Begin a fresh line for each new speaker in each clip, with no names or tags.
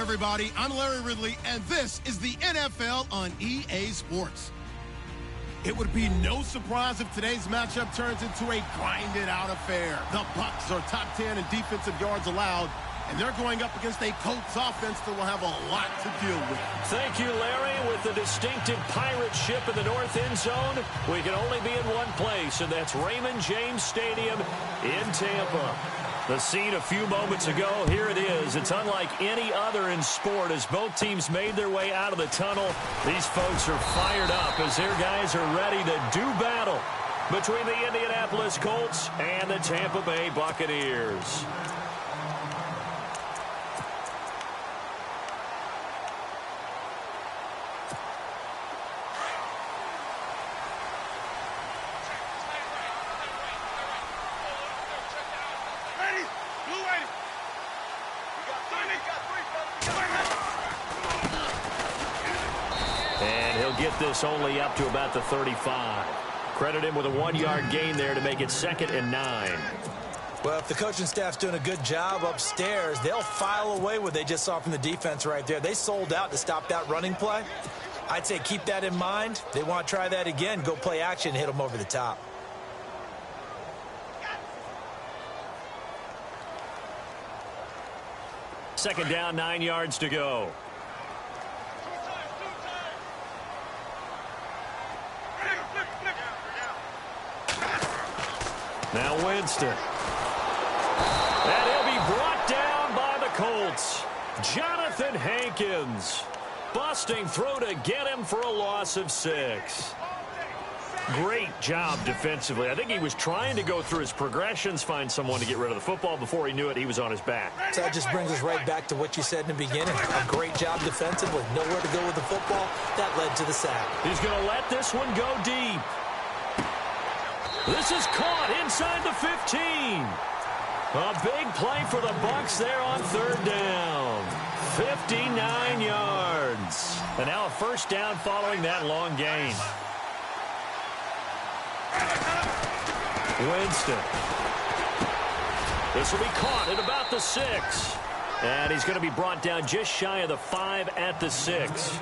everybody. I'm Larry Ridley, and this is the NFL on EA Sports. It would be no surprise if today's matchup turns into a grinded-out affair. The Bucs are top 10 in defensive yards allowed, and they're going up against a Colts offense that will have a lot to deal with.
Thank you, Larry. With the distinctive pirate ship in the north end zone, we can only be in one place, and that's Raymond James Stadium in Tampa. The scene a few moments ago, here it is. It's unlike any other in sport as both teams made their way out of the tunnel. These folks are fired up as their guys are ready to do battle between the Indianapolis Colts and the Tampa Bay Buccaneers. Get this only up to about the 35. Credit him with a 1-yard gain there to make it 2nd and 9.
Well, if the coaching staff's doing a good job upstairs, they'll file away what they just saw from the defense right there. They sold out to stop that running play. I'd say keep that in mind. They want to try that again, go play action, hit them over the top.
Second down, 9 yards to go. Now Winston. And he'll be brought down by the Colts. Jonathan Hankins. Busting through to get him for a loss of 6. Great job defensively. I think he was trying to go through his progressions, find someone to get rid of the football. Before he knew it, he was on his back.
So that just brings us right back to what you said in the beginning. A great job defensively. Nowhere to go with the football. That led to the sack.
He's going to let this one go deep. This is caught inside the 15. A big play for the Bucs there on 3rd down. 59 yards. And now a first down following that long gain. Winston. This will be caught at about the 6. And he's going to be brought down just shy of the 5 at the 6.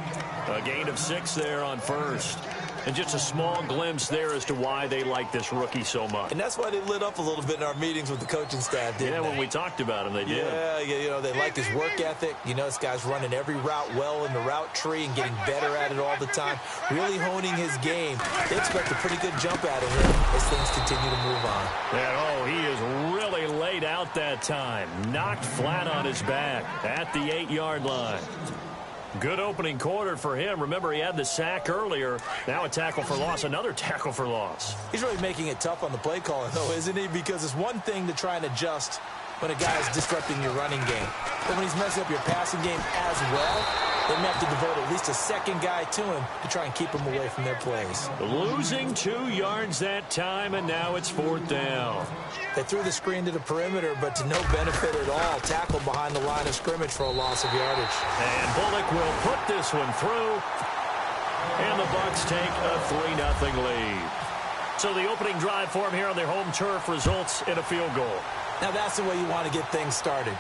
A gain of 6 there on 1st. And just a small glimpse there as to why they like this rookie so much.
And that's why they lit up a little bit in our meetings with the coaching staff, didn't they?
When we talked about him, they did.
Yeah, you know, they like his work ethic. You know, this guy's running every route well in the route tree and getting better at it all the time. Really honing his game. They expect a pretty good jump out of him as things continue to move on.
And, he is really laid out that time. Knocked flat on his back at the 8-yard line. Good opening quarter for him. Remember, he had the sack earlier. Now a tackle for loss, another tackle for loss.
He's really making it tough on the play caller, though, isn't he? Because it's one thing to try and adjust when a guy is disrupting your running game. But when he's messing up your passing game as well, they may have to devote at least a second guy to him to try and keep him away from their plays.
Losing 2 yards that time, and now it's 4th down.
They threw the screen to the perimeter, but to no benefit at all. Tackled behind the line of scrimmage for a loss of yardage.
And Bullock will put this one through. And the Bucs take a 3-0 lead. So the opening drive for them here on their home turf results in a field goal.
Now that's the way you want to get things started.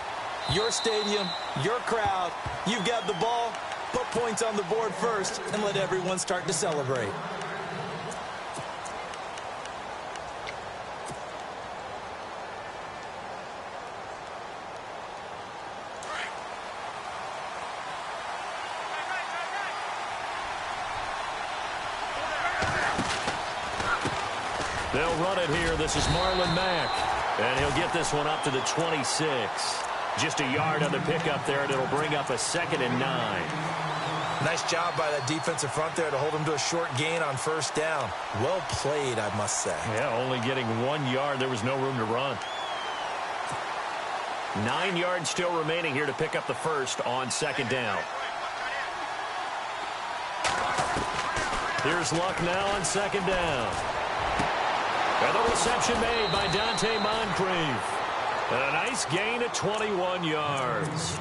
Your stadium, your crowd, you've got the ball, put points on the board first, and let everyone start to celebrate.
They'll run it here. This is Marlon Mack. And he'll get this one up to the 26. Just a yard on the pickup there, and it'll bring up a 2nd and 9.
Nice job by that defensive front there to hold him to a short gain on 1st down. Well played, I must say.
Yeah, only getting 1 yard. There was no room to run. 9 yards still remaining here to pick up the first on 2nd down. Here's Luck now on 2nd down. And the reception made by Dante Moncrief. And a nice gain at 21 yards.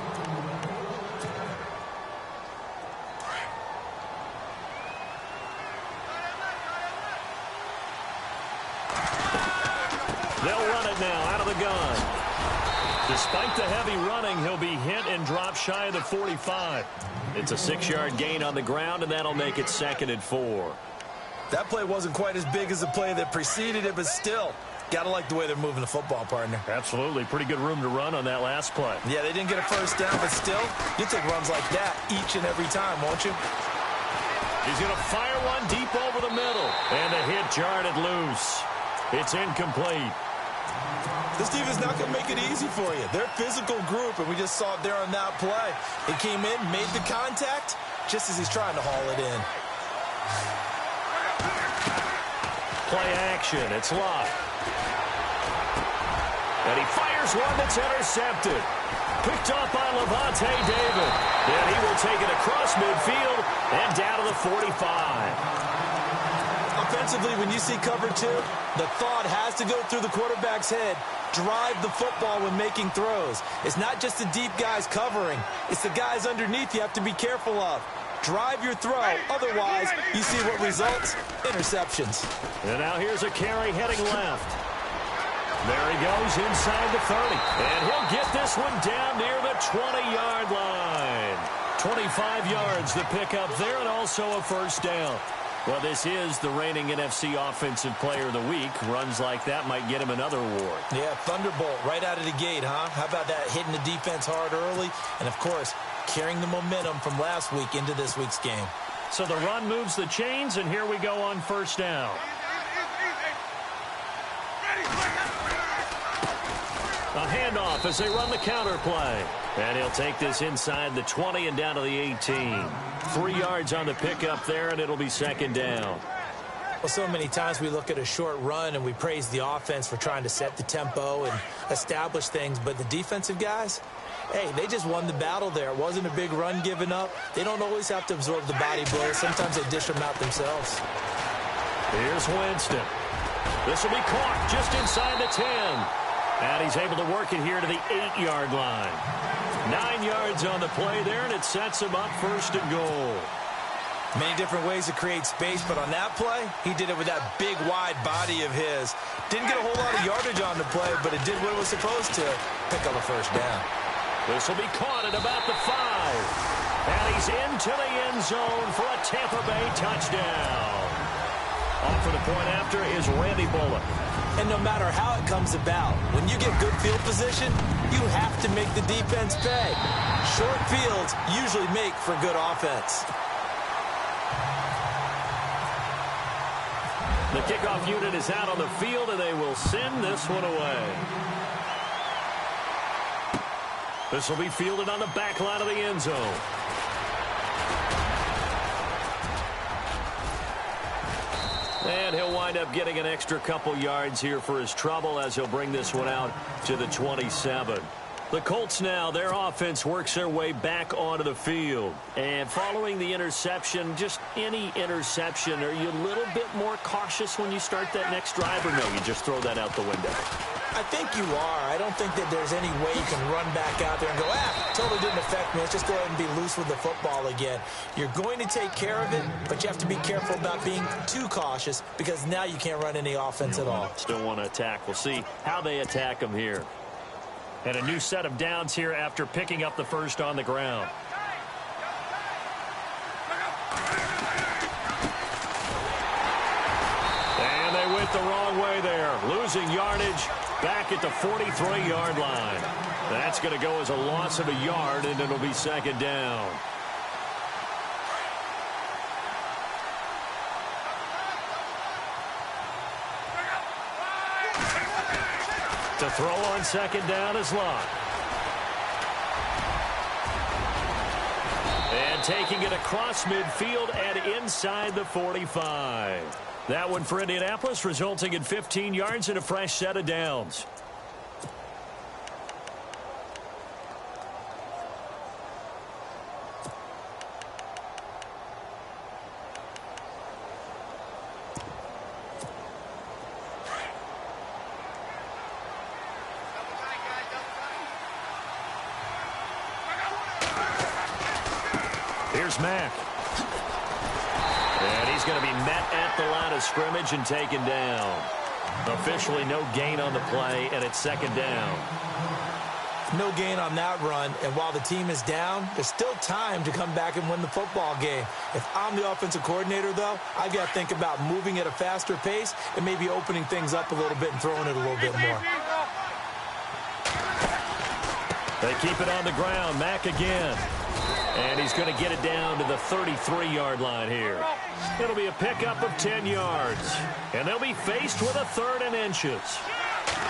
They'll run it now out of the gun. Despite the heavy running, he'll be hit and drop shy of the 45. It's a 6-yard gain on the ground, and that'll make it 2nd and 4.
That play wasn't quite as big as the play that preceded it, but still, gotta like the way they're moving the football, partner.
Absolutely. Pretty good room to run on that last play.
Yeah, they didn't get a first down, but still, you'll take runs like that each and every time, won't you?
He's going to fire one deep over the middle, and the hit jarred it loose. It's incomplete.
This defense not going to make it easy for you. They're a physical group, and we just saw it there on that play. He came in, made the contact, just as he's trying to haul it in.
Play action. It's Lott. And he fires one that's intercepted. Picked off by Levante David. And he will take it across midfield and down to the 45.
Offensively, when you see cover 2, the thought has to go through the quarterback's head. Drive the football when making throws. It's not just the deep guys covering. It's the guys underneath you have to be careful of. Drive your throw. Otherwise, you see what results? Interceptions.
And now here's a carry heading left. There he goes inside the 30. And he'll get this one down near the 20-yard line. 25 yards the pickup there, and also a first down. Well, this is the reigning NFC Offensive Player of the Week. Runs like that might get him another award.
Yeah, thunderbolt right out of the gate, huh? How about that, hitting the defense hard early? And, of course, carrying the momentum from last week into this week's game.
So the run moves the chains, and here we go on first down. A handoff as they run the counter play. And he'll take this inside the 20 and down to the 18. 3 yards on the pickup there, and it'll be 2nd down.
Well, so many times we look at a short run and we praise the offense for trying to set the tempo and establish things. But the defensive guys, hey, they just won the battle there. It wasn't a big run given up. They don't always have to absorb the body blows. Sometimes they dish them out themselves.
Here's Winston. This will be caught just inside the 10. And he's able to work it here to the 8-yard line. 9 yards on the play there, and it sets him up 1st and goal.
Many different ways to create space, but on that play, he did it with that big, wide body of his. Didn't get a whole lot of yardage on the play, but it did what it was supposed to, pick up a first down.
This will be caught at about the 5. And he's into the end zone for a Tampa Bay touchdown. Off for the point after is Randy Bullock.
And no matter how it comes about, when you get good field position, you have to make the defense pay. Short fields usually make for good offense.
The kickoff unit is out on the field, and they will send this one away. This will be fielded on the back line of the end zone. And he'll wind up getting an extra couple yards here for his trouble as he'll bring this one out to the 27. The Colts now, their offense works their way back onto the field. And following the interception, just any interception, are you a little bit more cautious when you start that next drive, or no, you just throw that out the window?
I think you are. I don't think that there's any way you can run back out there and go, totally didn't affect me. Let's just go ahead and be loose with the football again. You're going to take care of it, but you have to be careful about being too cautious because now you can't run any offense at all.
Still want to attack. We'll see how they attack him here. And a new set of downs here after picking up the first on the ground. And they went the wrong way there. Losing yardage back at the 43-yard line. That's going to go as a loss of a yard, and it'll be 2nd down. To throw on 2nd down is Lott. And taking it across midfield and inside the 45. That one for Indianapolis, resulting in 15 yards and a fresh set of downs. Here's Mack. And he's going to be met at the line of scrimmage and taken down. Officially no gain on the play, and it's 2nd down.
No gain on that run, and while the team is down, there's still time to come back and win the football game. If I'm the offensive coordinator, though, I've got to think about moving at a faster pace and maybe opening things up a little bit and throwing it a little bit more.
They keep it on the ground. Mack again. And he's going to get it down to the 33-yard line here. It'll be a pickup of 10 yards. And they'll be faced with a 3rd and inches.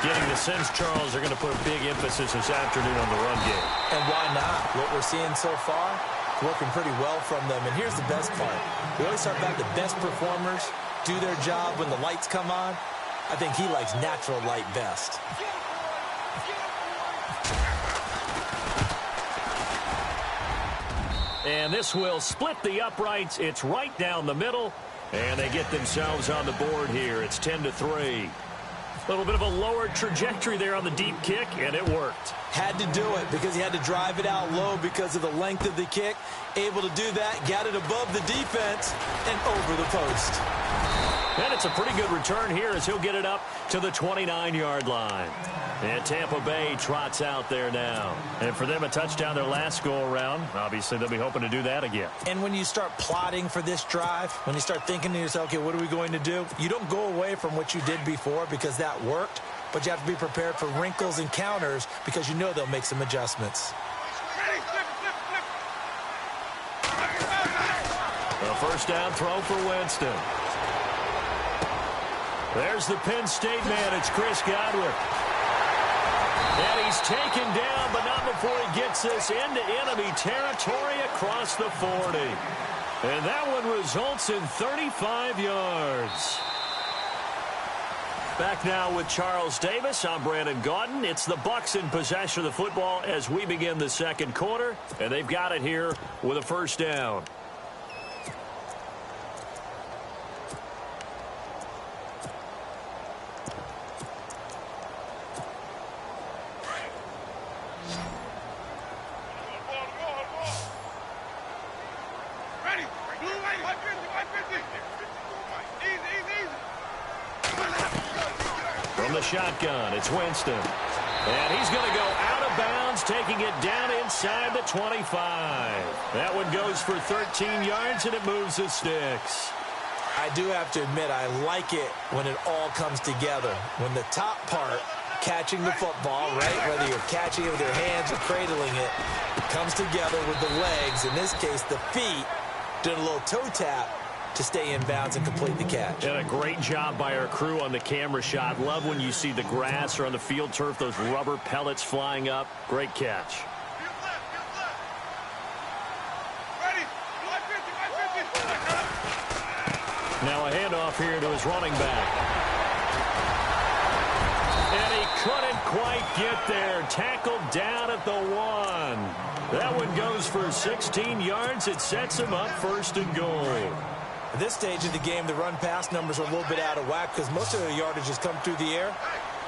Getting the sense, Charles, they're going to put a big emphasis this afternoon on the run game.
And why not? What we're seeing so far, working pretty well from them. And here's the best part. We always talk about the best performers do their job when the lights come on. I think he likes natural light best.
And this will split the uprights. It's right down the middle. And they get themselves on the board here. It's 10-3. A little bit of a lower trajectory there on the deep kick, and it worked.
Had to do it because he had to drive it out low because of the length of the kick. Able to do that, got it above the defense, and over the post.
And it's a pretty good return here as he'll get it up to the 29-yard line. And Tampa Bay trots out there now. And for them, a touchdown their last go-around. Obviously, they'll be hoping to do that again.
And when you start plotting for this drive, when you start thinking to yourself, okay, what are we going to do? You don't go away from what you did before because that worked, but you have to be prepared for wrinkles and counters because you know they'll make some adjustments.
A first down throw for Winston. There's the Penn State man. It's Chris Godwin. And he's taken down, but not before he gets this into enemy territory across the 40. And that one results in 35 yards. Back now with Charles Davis. I'm Brandon Gaudin. It's the Bucs in possession of the football as we begin the second quarter. And they've got it here with a first down. From the shotgun, it's Winston. And he's going to go out of bounds, taking it down inside the 25. That one goes for 13 yards, and it moves the sticks.
I do have to admit, I like it when it all comes together. When the top part, catching the football, right, whether you're catching it with your hands or cradling it, comes together with the legs, in this case the feet, doing a little toe tap to stay in bounds and complete the catch.
And a great job by our crew on the camera shot. Love when you see the grass or on the field turf, those rubber pellets flying up. Great catch. Now a handoff here to his running back. And he couldn't quite get there. Tackled down at the 1. That one goes for 16 yards. It sets him up first and goal.
At this stage of the game, the run-pass numbers are a little bit out of whack because most of their yardage has come through the air.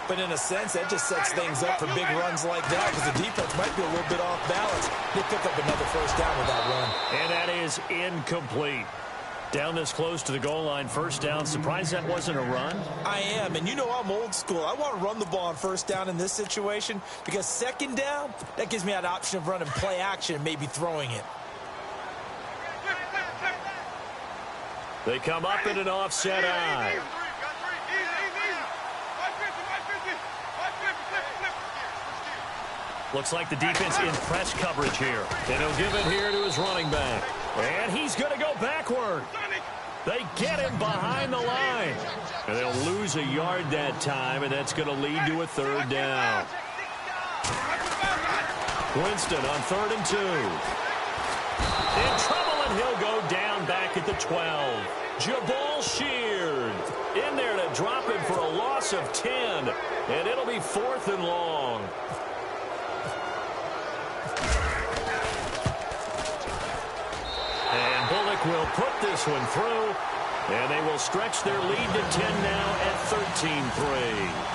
But in a sense, that just sets things up for big runs like that because the defense might be a little bit off balance. They pick up another first down with that run.
And that is incomplete. Down this close to the goal line, first down. Surprised that wasn't a run?
I am, and you know I'm old school. I want to run the ball on first down in this situation because second down, that gives me that option of running play action and maybe throwing it.
They come up in an offset eye. Looks like the defense in press coverage here. And he'll give it here to his running back. And he's going to go backward. They get him behind the line. And they'll lose a yard that time, and that's going to lead to a third down. Winston on 3rd and 2. In trouble, and he'll go down back at the 12. Jabal Sheard in there to drop him for a loss of 10. And it'll be 4th and long. And Bullock will put this one through. And they will stretch their lead to 10 now at 13-3.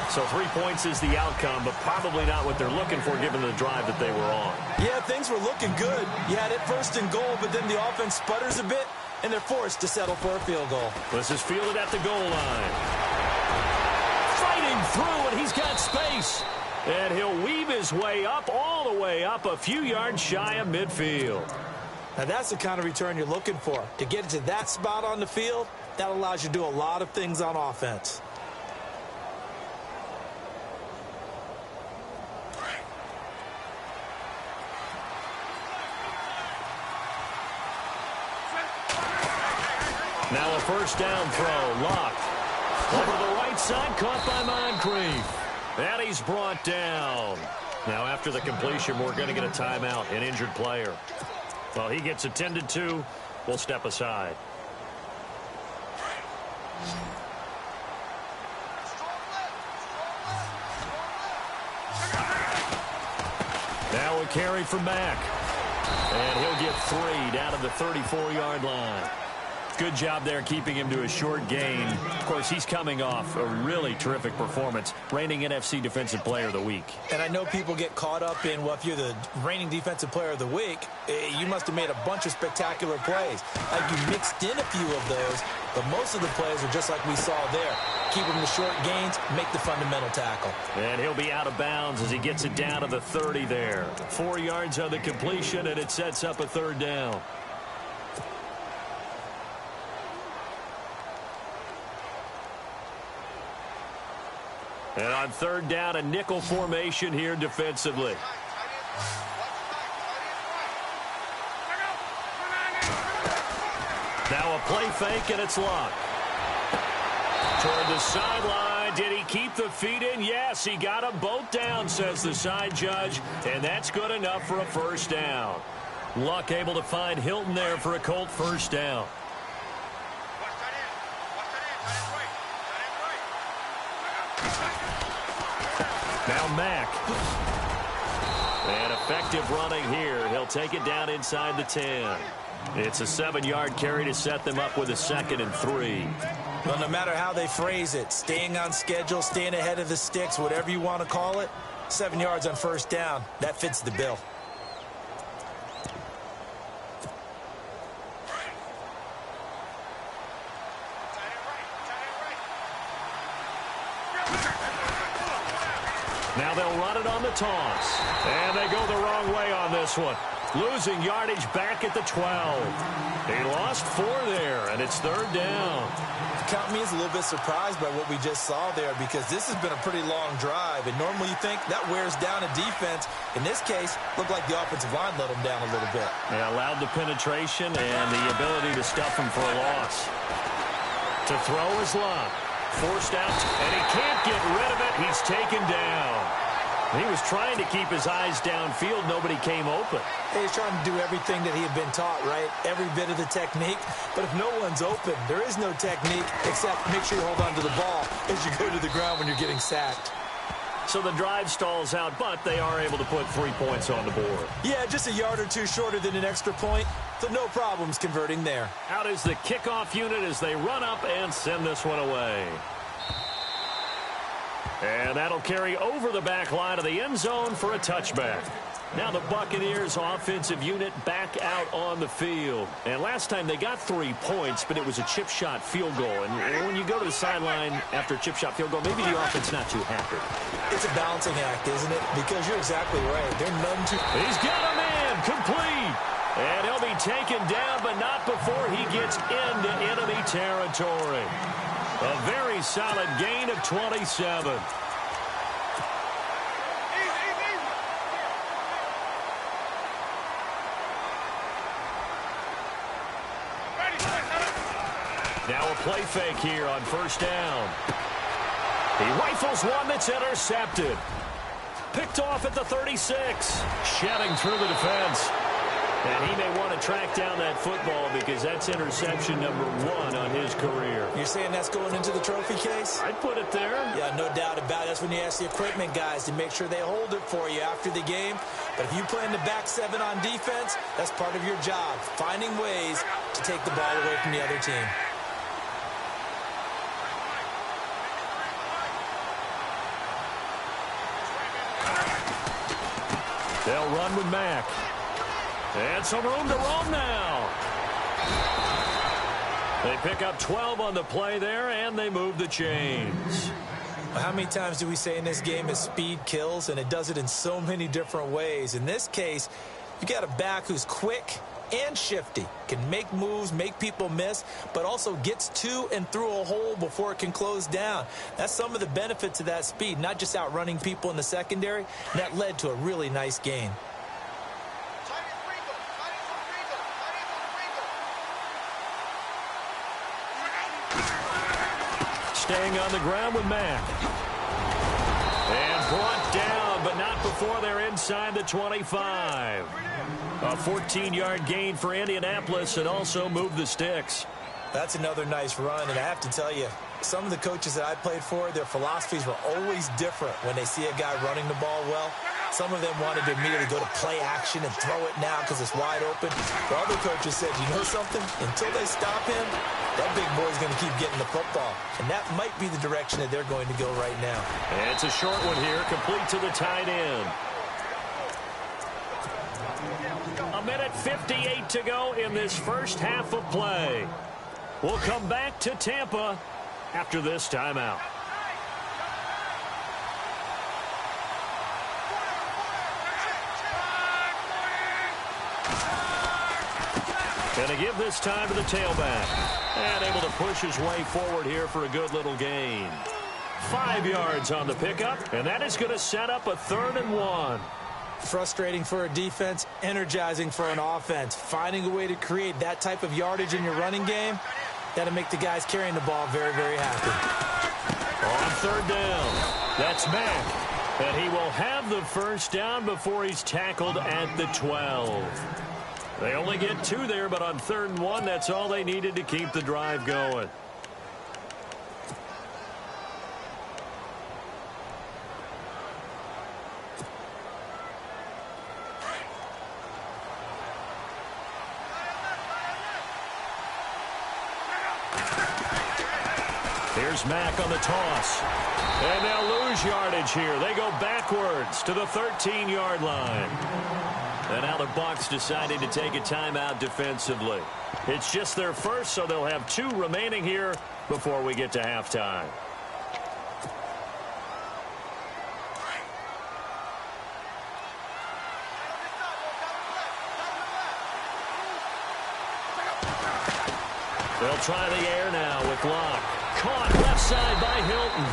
So 3 points is the outcome, but probably not what they're looking for given the drive that they were on.
Yeah, things were looking good. You had it 1st and goal, but then the offense sputters a bit, and they're forced to settle for a field goal.
This is fielded at the goal line. Fighting through, and he's got space. And he'll weave his way up, all the way up, a few yards shy of midfield.
Now that's the kind of return you're looking for. To get to that spot on the field, that allows you to do a lot of things on offense.
Now a first down throw, locked. Over the right side, caught by Moncrief. And he's brought down. Now after the completion, we're going to get a timeout, an injured player. Well, he gets attended to. We'll step aside. Now a carry from Mack. And he'll get 3 down to the 34-yard line. Good job there keeping him to a short gain. Of course, he's coming off a really terrific performance, reigning NFC Defensive Player of the Week.
And I know people get caught up in, well, if you're the reigning Defensive Player of the Week, you must have made a bunch of spectacular plays. Like you mixed in a few of those, but most of the plays are just like we saw there. Keep them to short gains, make the fundamental tackle.
And he'll be out of bounds as he gets it down to the 30 there. 4 yards on the completion, and it sets up a third down. And on third down, a nickel formation here defensively. Now a play fake, and it's locked. Toward the sideline. Did he keep the feet in? Yes, he got them both down, says the side judge. And that's good enough for a first down. Luck able to find Hilton there for a Colt first down. Now Mack. And effective running here. He'll take it down inside the 10. It's a 7-yard carry to set them up with a 2nd and 3.
Well, no matter how they phrase it, staying on schedule, staying ahead of the sticks, whatever you want to call it, 7 yards on first down, that fits the bill.
Now they'll run it on the toss. And they go the wrong way on this one. Losing yardage back at the 12. He lost 4 there, and it's third down.
Count me as a little bit surprised by what we just saw there, because this has been a pretty long drive, and normally you think that wears down a defense. In this case, looked like the offensive line let them down a little bit.
They allowed the penetration and the ability to stuff him for a loss. To throw is Love. Forced out, and he can't get rid of it. He's taken down. He was trying to keep his eyes downfield. Nobody came open.
He's trying to do everything that he had been taught, right? Every bit of the technique. But if no one's open, there is no technique except make sure you hold on to the ball as you go to the ground when you're getting sacked.
So the drive stalls out, but they are able to put 3 points on the board.
Yeah, just a yard or two shorter than an extra point, so no problems converting there.
Out is the kickoff unit as they run up and send this one away. And that'll carry over the back line of the end zone for a touchback. Now the Buccaneers offensive unit back out on the field. And last time they got 3 points, but it was a chip shot field goal. And when you go to the sideline after a chip shot field goal, maybe the offense not too happy.
It's a balancing act, isn't it? Because you're exactly right. They're none too...
He's got a man complete. And he'll be taken down, but not before he gets into enemy territory. A very solid gain of 27. Now a play fake here on first down. He rifles one that's intercepted. Picked off at the 36. Shedding through the defense. And he may want to track down that football because that's interception number 1 on his career.
You're saying that's going into the trophy case?
I'd put it there.
Yeah, no doubt about it. That's when you ask the equipment guys to make sure they hold it for you after the game. But if you play in the back 7 on defense, that's part of your job, finding ways to take the ball away from the other team.
They'll run with Mack. And some room to roam now. They pick up 12 on the play there, and they move the chains.
How many times do we say in this game is speed kills, and it does it in so many different ways. In this case, you got a back who's quick and shifty, can make moves, make people miss, but also gets to and through a hole before it can close down. That's some of the benefits of that speed, not just outrunning people in the secondary. That led to a really nice gain.
Staying on the ground with Mack. And brought down, but not before they're inside the 25. A 14-yard gain for Indianapolis and also moved the sticks.
That's another nice run, and I have to tell you, some of the coaches that I played for, their philosophies were always different when they see a guy running the ball well. Some of them wanted to immediately go to play action and throw it now because it's wide open. The other coaches said, you know something? Until they stop him, that big boy's going to keep getting the football. And that might be the direction that they're going to go right now.
And it's a short one here, complete to the tight end. A minute 58 to go in this first half of play. We'll come back to Tampa after this timeout. Going to give this time to the tailback. And able to push his way forward here for a good little gain. 5 yards on the pickup, and that is going to set up a 3rd and 1.
Frustrating for a defense, energizing for an offense. Finding a way to create that type of yardage in your running game, that'll make the guys carrying the ball very, very happy.
On 3rd down, that's Mack. And he will have the first down before he's tackled at the 12. They only get 2 there, but on 3rd and 1, that's all they needed to keep the drive going. Here's Mack on the toss. And they'll lose yardage here. They go backwards to the 13-yard line. And now the Bucs decided to take a timeout defensively. It's just their first, so they'll have 2 remaining here before we get to halftime. They'll try the air now with Locke. Caught left side by Hilton.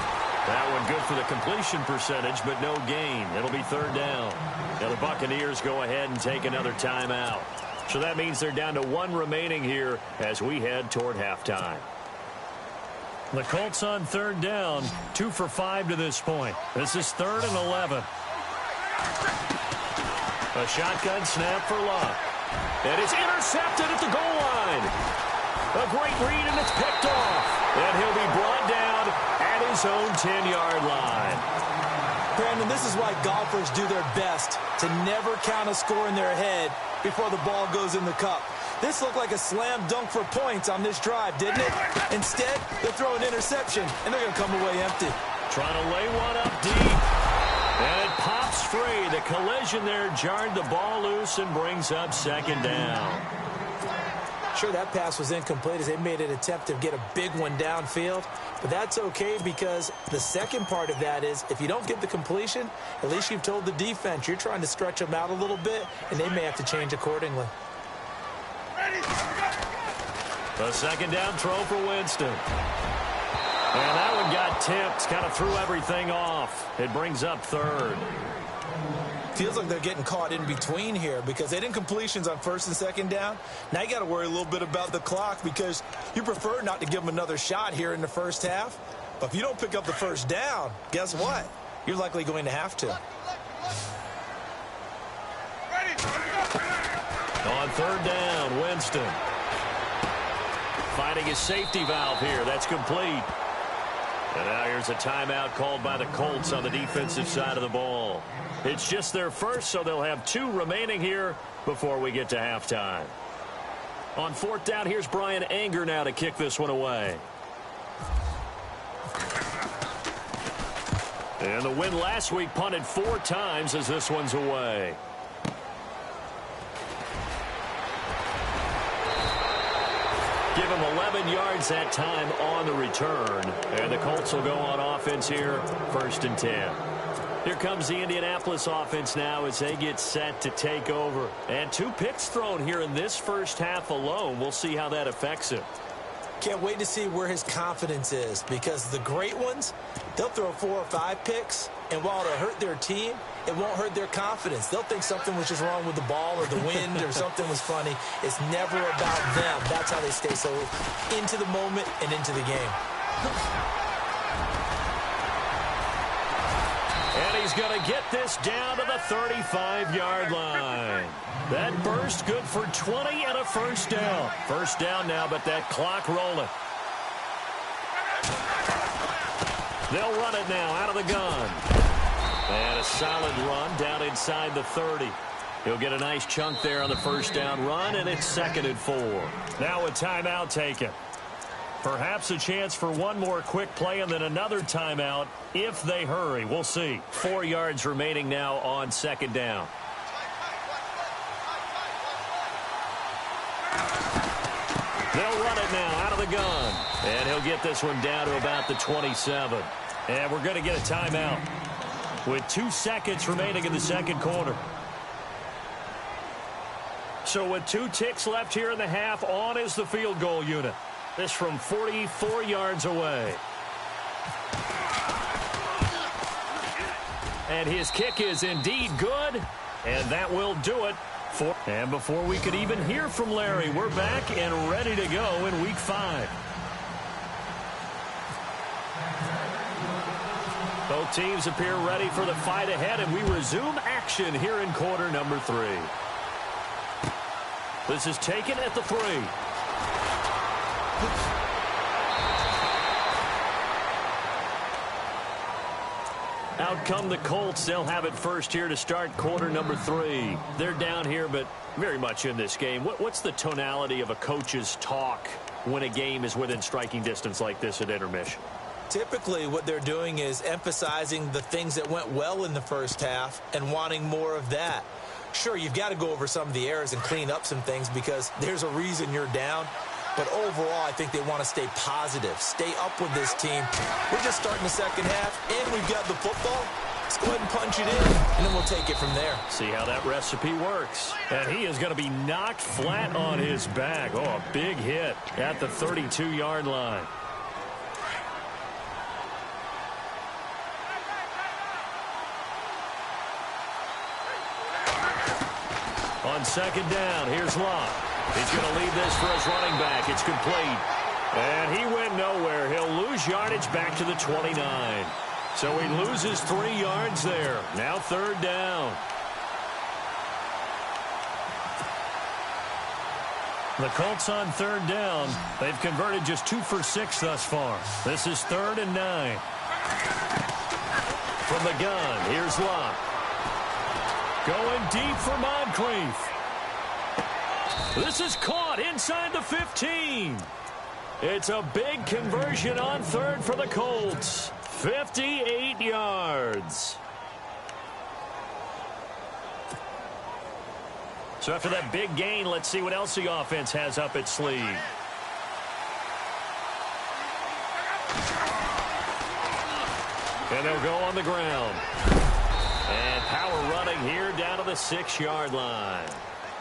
That one good for the completion percentage, but no gain. It'll be 3rd down. Now the Buccaneers go ahead and take another timeout. So that means they're down to 1 remaining here as we head toward halftime. The Colts on 3rd down, 2 for 5 to this point. This is 3rd and 11. A shotgun snap for Locke. And it's intercepted at the goal line. A great read, and it's picked off. And he'll be brought down at his own 10-yard line.
Brandon, this is why golfers do their best to never count a score in their head before the ball goes in the cup. This looked like a slam dunk for points on this drive, didn't it? Instead, they'll throw an interception, and they're going to come away empty.
Trying to lay one up deep. And it pops free. The collision there jarred the ball loose and brings up 2nd down.
Sure, that pass was incomplete as they made an attempt to get a big one downfield. But that's okay because the second part of that is if you don't get the completion, at least you've told the defense you're trying to stretch them out a little bit, and they may have to change accordingly.
A 2nd down throw for Winston. And that one got tipped, kind of threw everything off. It brings up 3rd.
Feels like they're getting caught in between here because they didn't completions on 1st and 2nd down. Now you got to worry a little bit about the clock because you prefer not to give them another shot here in the first half. But if you don't pick up the first down, guess what? You're likely going to have to.
On 3rd down, Winston. Finding his safety valve here. That's complete. And now here's a timeout called by the Colts on the defensive side of the ball. It's just their first, so they'll have 2 remaining here before we get to halftime. On 4th down, here's Brian Anger now to kick this one away. And the win last week punted 4 times as this one's away. Give him 11 yards that time on the return. And the Colts will go on offense here, 1st and 10. Here comes the Indianapolis offense now as they get set to take over. And 2 picks thrown here in this first half alone. We'll see how that affects him.
Can't wait to see where his confidence is, because the great ones, they'll throw 4 or 5 picks, and while it'll hurt their team, it won't hurt their confidence. They'll think something was just wrong with the ball or the wind or something was funny. It's never about them. That's how they stay so into the moment and into the game.
And he's going to get this down to the 35-yard line. That burst good for 20 and a first down. First down now, but that clock rolling. They'll run it now out of the gun. And a solid run down inside the 30. He'll get a nice chunk there on the first down run, and it's 2nd and 4. Now a timeout taken. Perhaps a chance for one more quick play and then another timeout if they hurry. We'll see. 4 yards remaining now on 2nd down. They'll run it now out of the gun. And he'll get this one down to about the 27. And we're going to get a timeout with 2 seconds remaining in the second quarter. So with 2 ticks left here in the half, on is the field goal unit. This from 44 yards away. And his kick is indeed good, and that will do it. And before we could even hear from Larry, we're back and ready to go in Week 5. Both teams appear ready for the fight ahead, and we resume action here in quarter number 3. This is taken at the 3. Out come the Colts. They'll have it first here to start quarter number 3. They're down here, but very much in this game. What's the tonality of a coach's talk when a game is within striking distance like this at intermission?
Typically, what they're doing is emphasizing the things that went well in the first half and wanting more of that. Sure, you've got to go over some of the errors and clean up some things because there's a reason you're down. But overall, I think they want to stay positive, stay up with this team. We're just starting the second half, and we've got the football. Let's go ahead and punch it in, and then we'll take it from there.
See how that recipe works. And he is going to be knocked flat on his back. Oh, a big hit at the 32-yard line. On second down, here's Locke. He's going to leave this for his running back. It's complete. And he went nowhere. He'll lose yardage back to the 29. So he loses 3 yards there. Now 3rd down. The Colts on 3rd down. They've converted just 2 for 6 thus far. This is 3rd and 9. From the gun, here's Locke. Going deep for Moncrief. This is caught inside the 15. It's a big conversion on 3rd for the Colts. 58 yards. So after that big gain, let's see what else the offense has up its sleeve. And they'll go on the ground. And power running here down to the 6-yard line.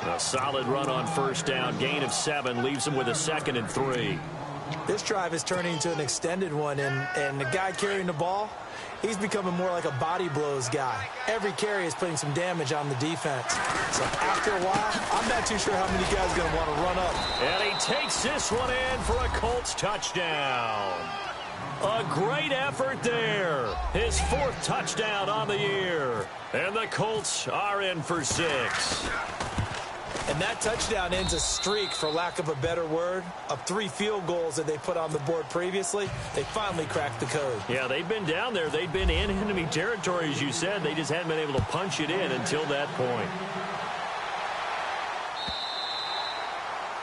A solid run on first down. Gain of 7 leaves them with a 2nd and 3.
This drive is turning into an extended one, and the guy carrying the ball, he's becoming more like a body blows guy. Every carry is putting some damage on the defense. So after a while, I'm not too sure how many guys are going to want to run up.
And he takes this one in for a Colts touchdown. A great effort there. His 4th touchdown on the year. And the Colts are in for 6.
And that touchdown ends a streak, for lack of a better word, of 3 field goals that they put on the board previously. They finally cracked the code.
Yeah, they've been down there. They've been in enemy territory, as you said. They just hadn't been able to punch it in until that point.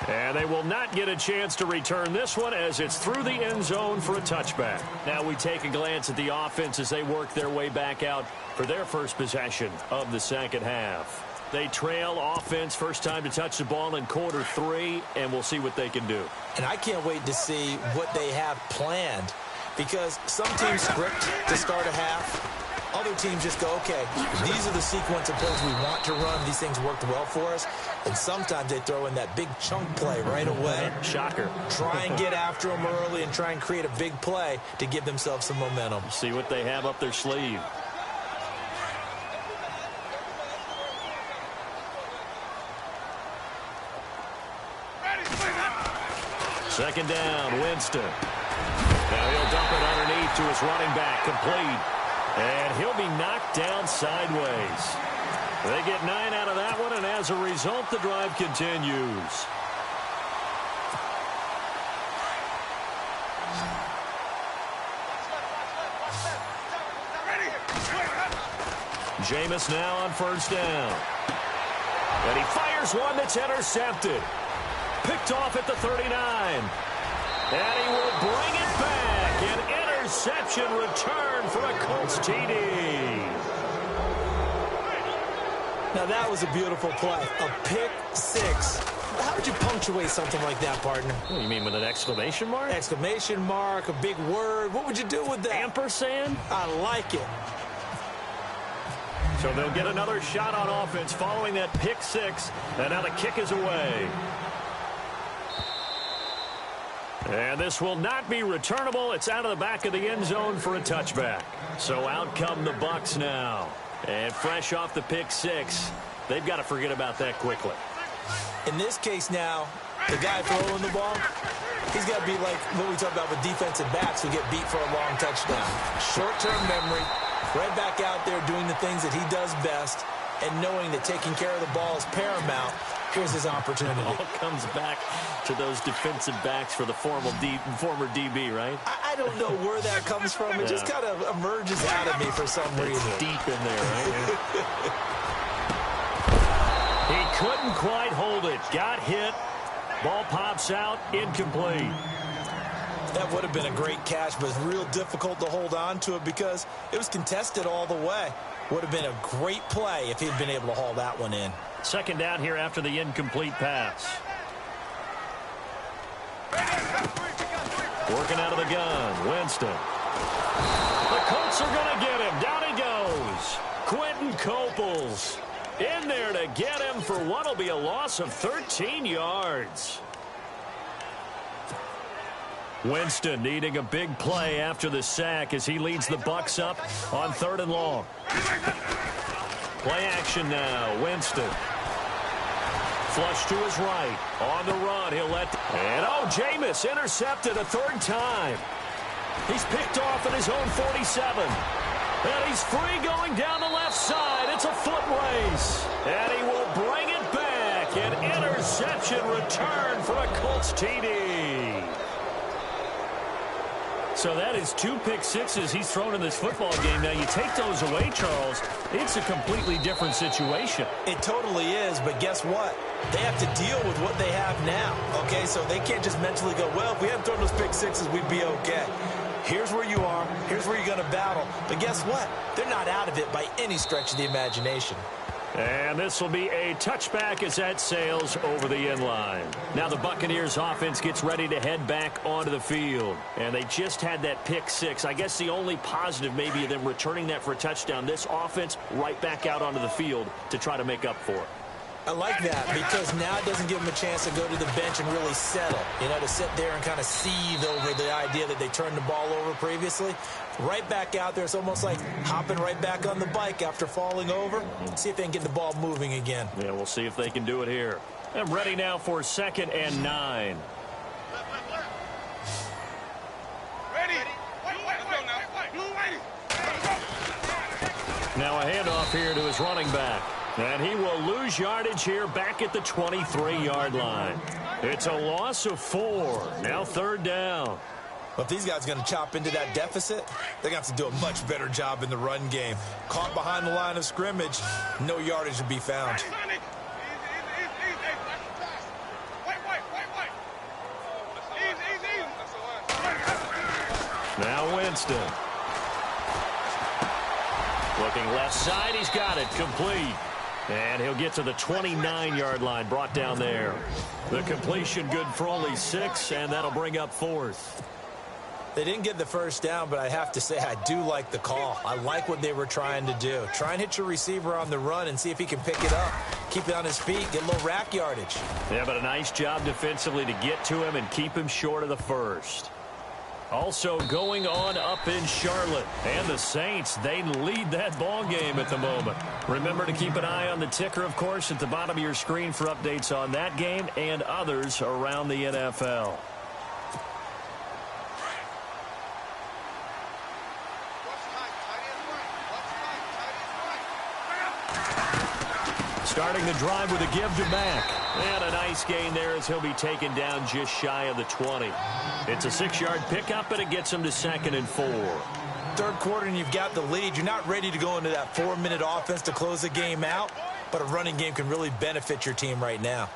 And they will not get a chance to return this one as it's through the end zone for a touchback. Now we take a glance at the offense as they work their way back out for their first possession of the second half. They trail offense, first time to touch the ball in quarter 3, and we'll see what they can do.
And I can't wait to see what they have planned, because some teams script to start a half. Other teams just go, okay, these are the sequence of plays we want to run. These things worked well for us. And sometimes they throw in that big chunk play right away.
Shocker.
Try and get after them early and try and create a big play to give themselves some momentum.
See what they have up their sleeve. Second down, Winston. Now he'll dump it underneath to his running back, complete. And he'll be knocked down sideways. They get 9 out of that one, and as a result, the drive continues. Jameis now on first down. And he fires one that's intercepted. Picked off at the 39. And he will bring it back. An interception return for a Colts TD.
Now that was a beautiful play. A pick 6. How would you punctuate something like that, partner?
What, you mean with an exclamation mark?
Exclamation mark, a big word. What would you do with that?
Ampersand?
I like it.
So they'll get another shot on offense following that pick 6. And now the kick is away. And this will not be returnable. It's out of the back of the end zone for a touchback. So out come the Bucs now. And fresh off the pick 6, they've got to forget about that quickly.
In this case now, the guy throwing the ball, he's got to be like what we talk about with defensive backs who get beat for a long touchdown. Short-term memory, right back out there doing the things that he does best, and knowing that taking care of the ball is paramount. Here's his opportunity.
It all comes back to those defensive backs for the former DB, right?
I don't know where that comes from. It just kind of emerges out of me for some reason.
It's deep in there, right? He couldn't quite hold it. Got hit. Ball pops out. Incomplete.
That would have been a great catch, but it's real difficult to hold on to it because it was contested all the way. Would have been a great play if he'd been able to haul that one in.
Second down here after the incomplete pass. Working out of the gun, Winston. The Colts are going to get him. Down he goes. Quentin Coples in there to get him for what will be a loss of 13 yards. Winston needing a big play after the sack as he leads the Bucs up on 3rd and long. Play action now. Winston. Flush to his right. On the run. He'll let... And, Jameis intercepted a 3rd time. He's picked off at his own 47. And he's free going down the left side. It's a foot race. And he will bring it back. An interception return for a Colts TD. So that is 2 pick 6s he's thrown in this football game. Now, you take those away, Charles, it's a completely different situation.
It totally is, but guess what? They have to deal with what they have now, okay? So they can't just mentally go, well, if we hadn't thrown those pick 6s, we'd be okay. Here's where you are. Here's where you're going to battle. But guess what? They're not out of it by any stretch of the imagination.
And this will be a touchback as that sails over the end line. Now the Buccaneers offense gets ready to head back onto the field. And they just had that pick 6. I guess the only positive maybe of them returning that for a touchdown. This offense right back out onto the field to try to make up for it.
I like that because now it doesn't give them a chance to go to the bench and really settle. You know, to sit there and kind of seethe over the idea that they turned the ball over previously. Right back out there. It's almost like hopping right back on the bike after falling over. See if they can get the ball moving again.
Yeah, we'll see if they can do it here. I'm ready now for 2nd and 9. Now a handoff here to his running back. And he will lose yardage here back at the 23-yard line. It's a loss of 4. Now 3rd down.
Well, if these guys are going to chop into that deficit, they're going to have to do a much better job in the run game. Caught behind the line of scrimmage, no yardage to be found.
Now Winston. Looking left side, he's got it, complete. And he'll get to the 29-yard line, brought down there. The completion good for only 6, and that'll bring up 4th.
They didn't get the first down, but I have to say I do like the call. I like what they were trying to do. Try and hit your receiver on the run and see if he can pick it up. Keep it on his feet, get a little rack yardage.
Yeah, but a nice job defensively to get to him and keep him short of the first. Also going on up in Charlotte. And the Saints, they lead that ball game at the moment. Remember to keep an eye on the ticker, of course, at the bottom of your screen for updates on that game and others around the NFL. Starting the drive with a give to Mack. And a nice gain there as he'll be taken down just shy of the 20. It's a 6-yard pickup, and it gets him to 2nd and 4.
Third quarter, and you've got the lead. You're not ready to go into that 4-minute offense to close the game out, but a running game can really benefit your team right now.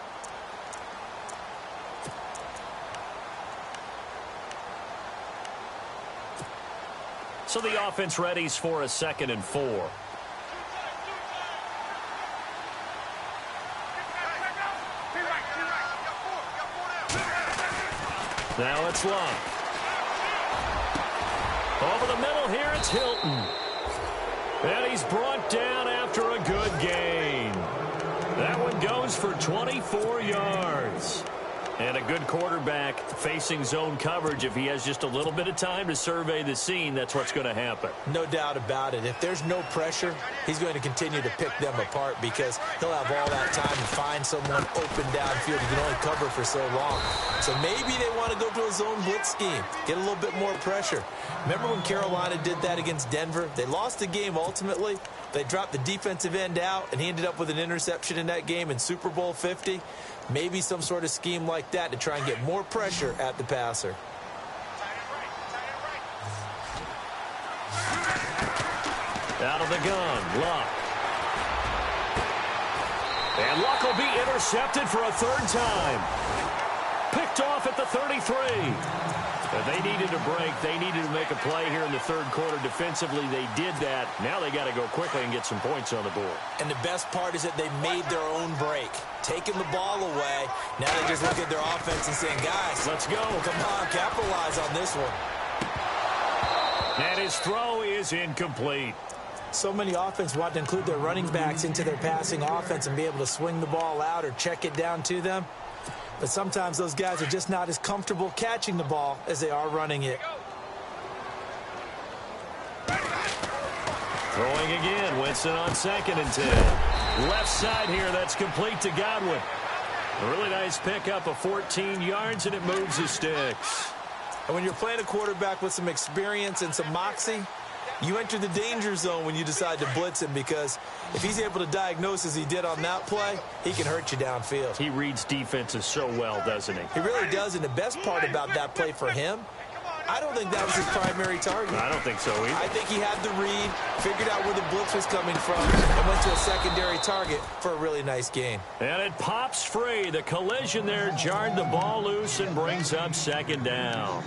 So the offense readies for a 2nd and 4. Now it's Luck. Over the middle here, it's Hilton. And he's brought down after a good gain. That one goes for 24 yards. And a good quarterback facing zone coverage. If he has just a little bit of time to survey the scene, that's what's going to happen.
No doubt about it. If there's no pressure, he's going to continue to pick them apart because he'll have all that time to find someone open downfield. He can only cover for so long. So maybe they want to go to a zone blitz scheme, get a little bit more pressure. Remember when Carolina did that against Denver? They lost the game ultimately. They dropped the defensive end out, and he ended up with an interception in that game in Super Bowl 50. Maybe some sort of scheme like that to try and get more pressure at the passer.
Out of the gun, Luck. And Luck will be intercepted for a 3rd time. Picked off at the 33. But they needed a break. They needed to make a play here in the 3rd quarter. Defensively, they did that. Now they got to go quickly and get some points on the board.
And the best part is that they made their own break. Taking the ball away. Now they just look at their offense and saying, guys,
let's go.
Come on, capitalize on this one.
And his throw is incomplete.
So many offense want to include their running backs into their passing offense and be able to swing the ball out or check it down to them. But sometimes those guys are just not as comfortable catching the ball as they are running it.
Throwing again, Winston on 2nd and 10. Left side here, that's complete to Godwin. A really nice pickup of 14 yards, and it moves his sticks.
And when you're playing a quarterback with some experience and some moxie, you enter the danger zone when you decide to blitz him, because if he's able to diagnose as he did on that play, he can hurt you downfield.
He reads defenses so well, doesn't he?
He really does, and the best part about that play for him, I don't think that was his primary target.
I don't think so either.
I think he had the read, figured out where the blitz was coming from, and went to a secondary target for a really nice gain.
And it pops free. The collision there jarred the ball loose and brings up 2nd down.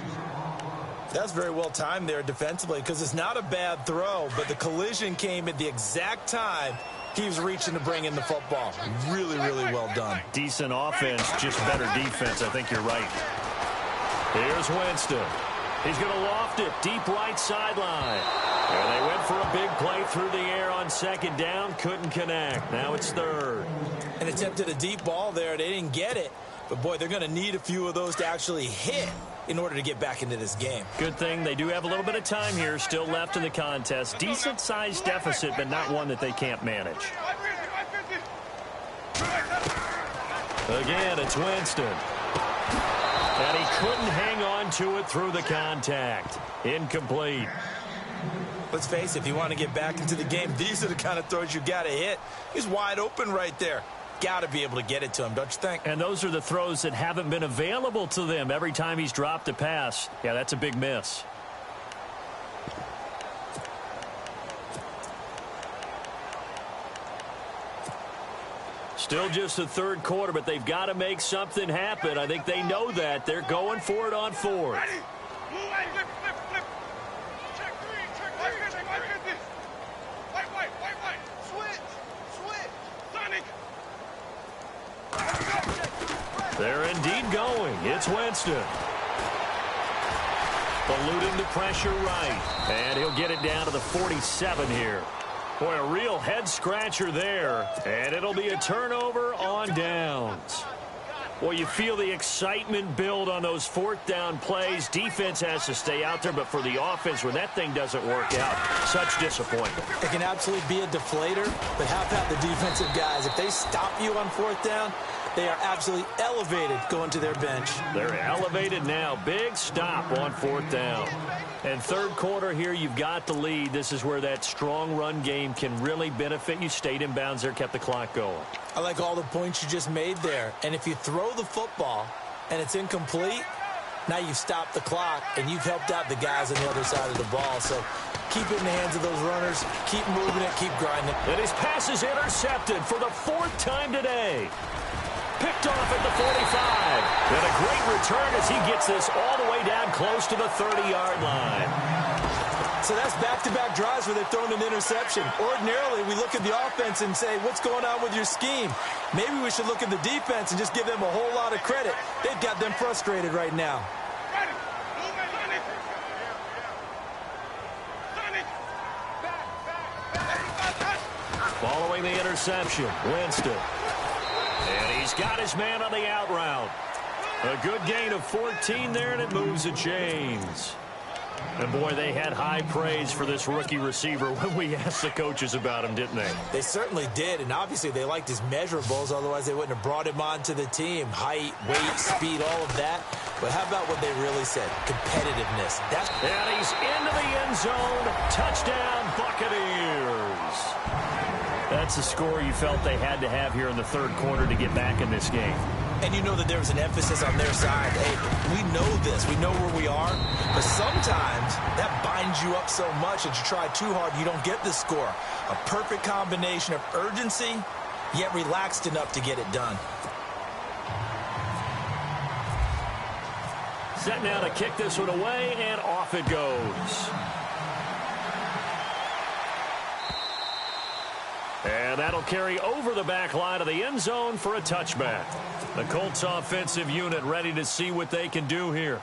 That's very well timed there defensively, because it's not a bad throw, but the collision came at the exact time he was reaching to bring in the football. Really, really well done.
Decent offense, just better defense. I think you're right. Here's Winston. He's going to loft it deep right sideline. And they went for a big play through the air on 2nd down. Couldn't connect. Now it's 3rd.
And attempted a deep ball there. They didn't get it. But, boy, they're going to need a few of those to actually hit in order to get back into this game.
Good thing they do have a little bit of time here still left in the contest. Decent-sized deficit, but not one that they can't manage. Again, it's Winston. And he couldn't hang on to it through the contact. Incomplete.
Let's face it, if you want to get back into the game, these are the kind of throws you got to hit. He's wide open right there. Got to be able to get it to him, don't you think?
And those are the throws that haven't been available to them every time he's dropped a pass. Yeah, that's a big miss. Still just the 3rd quarter, but they've got to make something happen. I think they know that. They're going for it on 4th. indeed going. It's Winston. Eluding the pressure right. And he'll get it down to the 47 here. Boy, a real head-scratcher there. And it'll be a turnover on downs. Well, you feel the excitement build on those fourth down plays. Defense has to stay out there, but for the offense, when that thing doesn't work out, such disappointment.
It can absolutely be a deflator, but how about the defensive guys? If they stop you on fourth down, they are absolutely elevated going to their bench.
They're elevated now. Big stop on fourth down. And third quarter here, you've got the lead. This is where that strong run game can really benefit you. Stayed in bounds there, kept the clock going.
I like all the points you just made there. And if you throw the football and it's incomplete, now you've stopped the clock and you've helped out the guys on the other side of the ball. So keep it in the hands of those runners. Keep moving it. Keep grinding.
And his pass is intercepted for the fourth time today. Picked off at the 45. And a great return as he gets this all the way down close to the 30-yard line.
So that's back-to-back drives where they've thrown an interception. Ordinarily, we look at the offense and say, what's going on with your scheme? Maybe we should look at the defense and just give them a whole lot of credit. They've got them frustrated right now.
Following the interception, Winston. And he's got his man on the out route. A good gain of 14 there, and it moves the chains. And, boy, they had high praise for this rookie receiver when we asked the coaches about him, didn't they?
They certainly did, and obviously they liked his measurables. Otherwise, they wouldn't have brought him onto the team. Height, weight, speed, all of that. But how about what they really said? Competitiveness.
And he's into the end zone. Touchdown, Buccaneers. That's the score you felt they had to have here in the third quarter to get back in this game.
And you know that there was an emphasis on their side. Hey, we know this. We know where we are. But sometimes that binds you up so much that you try too hard, you don't get the score. A perfect combination of urgency, yet relaxed enough to get it done.
Set now to kick this one away, and off it goes. And that'll carry over the back line of the end zone for a touchback. The Colts offensive unit ready to see what they can do here.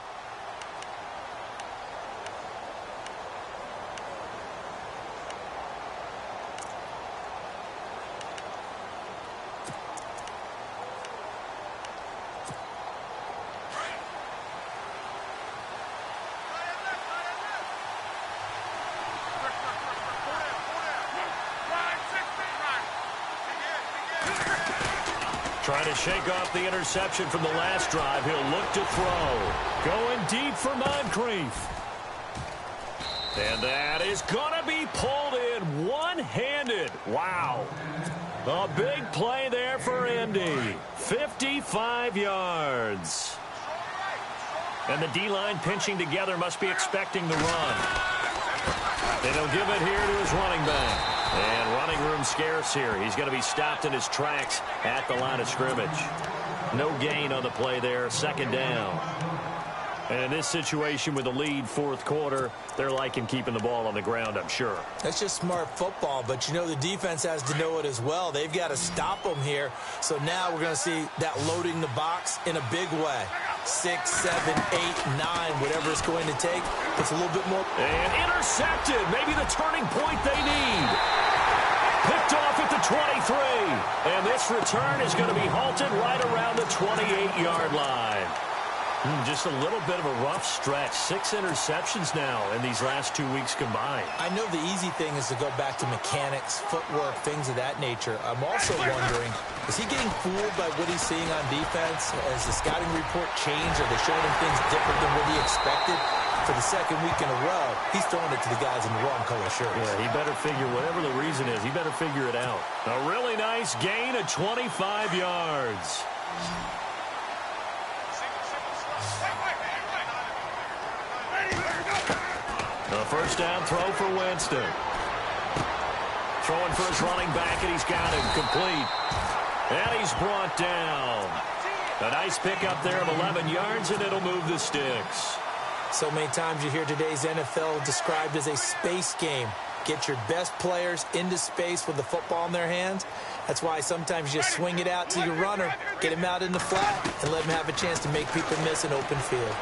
Trying to shake off the interception from the last drive. He'll look to throw. Going deep for Moncrief. And that is going to be pulled in one-handed. Wow. A big play there for Indy. 55 yards. And the D-line pinching together must be expecting the run. And he'll give it here to his running back. And running room scarce here. He's going to be stopped in his tracks at the line of scrimmage. No gain on the play there. Second down. And in this situation with the lead fourth quarter, they're liking keeping the ball on the ground, I'm sure.
That's just smart football, but you know the defense has to know it as well. They've got to stop them here. So now we're going to see that loading the box in a big way. 6, 7, 8, 9, whatever it's going to take. Puts a little bit more.
And intercepted. Maybe the turning point they need. Picked off at the 23. And this return is going to be halted right around the 28-yard line. Just a little bit of a rough stretch. 6 interceptions now in these last 2 weeks combined.
I know the easy thing is to go back to mechanics, footwork, things of that nature. I'm also wondering, is he getting fooled by what he's seeing on defense? Has the scouting report changed? Are they showing him things different than what he expected? For the second week in a row, he's throwing it to the guys in the wrong color shirts.
Yeah, he better figure, whatever the reason is, he better figure it out. A really nice gain of 25 yards. A first down throw for Winston. Throwing for his running back, and he's got him complete. And he's brought down. A nice pickup there of 11 yards, and it'll move the sticks.
So many times you hear today's NFL described as a space game. get your best players into space with the football in their hands. That's why sometimes you just swing it out to your runner, get him out in the flat, and let him have a chance to make people miss an open field.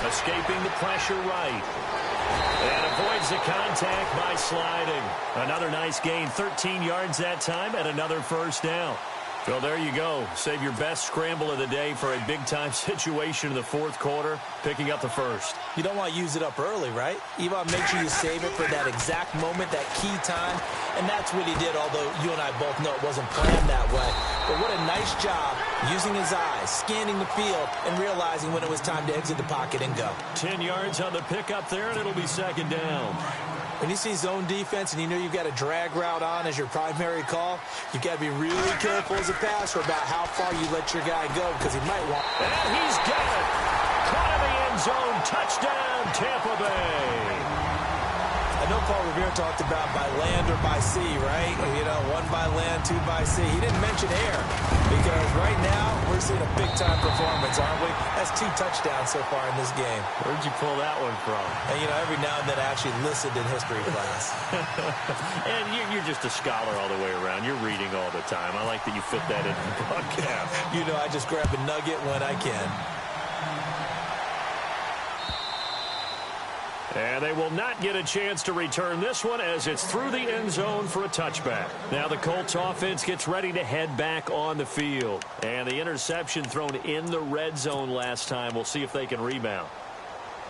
Escaping the pressure right. And avoids the contact by sliding. Another nice gain, 13 yards that time, and another first down. Well, there you go. Save your best scramble of the day for a big-time situation in the fourth quarter, picking up the first.
You don't want to use it up early, right? You want to make sure you save it for that exact moment, that key time, and that's what he did, although you and I both know it wasn't planned that way. But what a nice job using his eyes, scanning the field, and realizing when it was time to exit the pocket and go.
10 yards on the pickup there, and it'll be second down.
When you see zone defense and you know you've got a drag route on as your primary call, you've got to be really careful as a passer about how far you let your guy go because he might want...
And he's got it. Caught in the end zone. Touchdown, Tampa Bay.
I know Paul Revere talked about by land or by sea, right? You know, one by land, two by sea. He didn't mention air because right now we're seeing a big-time performance, aren't we? That's 2 touchdowns so far in this game.
Where'd you pull that one from?
And, you know, every now and then I actually listened in history class.
And you're just a scholar all the way around. You're reading all the time. I like that you fit that into the broadcast.
You know, I just grab a nugget when I can.
And they will not get a chance to return this one as it's through the end zone for a touchback. Now the Colts offense gets ready to head back on the field. And the interception thrown in the red zone last time. We'll see if they can rebound.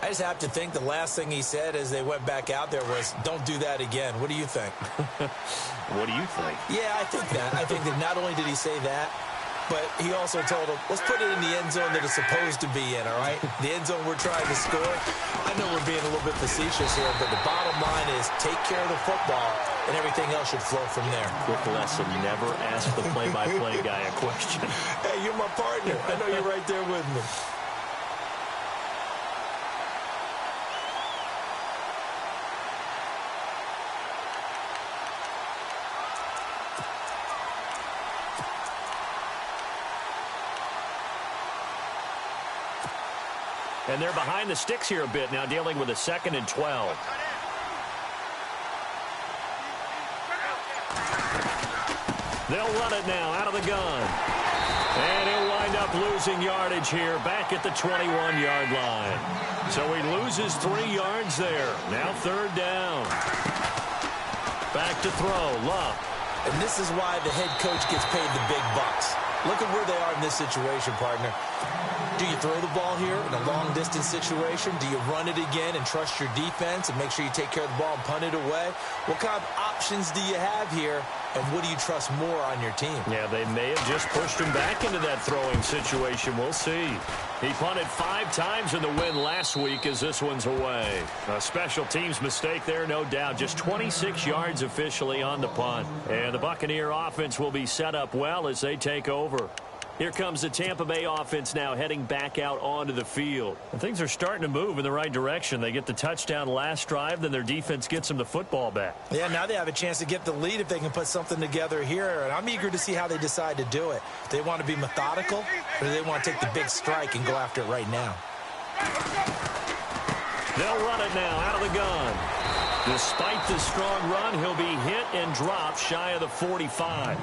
I just have to think the last thing he said as they went back out there was, don't do that again. What do you think?
What do you think?
Yeah, I think that. I think that not only did he say that, but he also told him, let's put it in the end zone that it's supposed to be in, all right? The end zone we're trying to score. I know we're being a little bit facetious here, but the bottom line is take care of the football, and everything else should flow from there.
Quick lesson, never ask the play-by-play guy a question.
Hey, you're my partner. I know you're right there with me.
And they're behind the sticks here a bit now, dealing with a 2nd and 12. They'll run it now out of the gun. And he'll wind up losing yardage here back at the 21-yard line. So he loses 3 yards there. Now 3rd down. Back to throw. Love.
And this is why the head coach gets paid the big bucks. Look at where they are in this situation, partner. Do you throw the ball here in a long-distance situation? Do you run it again and trust your defense and make sure you take care of the ball and punt it away? What kind of options do you have here, and what do you trust more on your team?
Yeah, they may have just pushed him back into that throwing situation. We'll see. He punted 5 times in the win last week as this one's away. A special teams mistake there, no doubt. Just 26 yards officially on the punt. And the Buccaneer offense will be set up well as they take over. Here comes the Tampa Bay offense now heading back out onto the field. And things are starting to move in the right direction. They get the touchdown last drive, then their defense gets them the football back.
Yeah, now they have a chance to get the lead if they can put something together here. And I'm eager to see how they decide to do it. Do they want to be methodical, or do they want to take the big strike and go after it right now?
They'll run it now out of the gun. Despite the strong run, he'll be hit and dropped shy of the 45.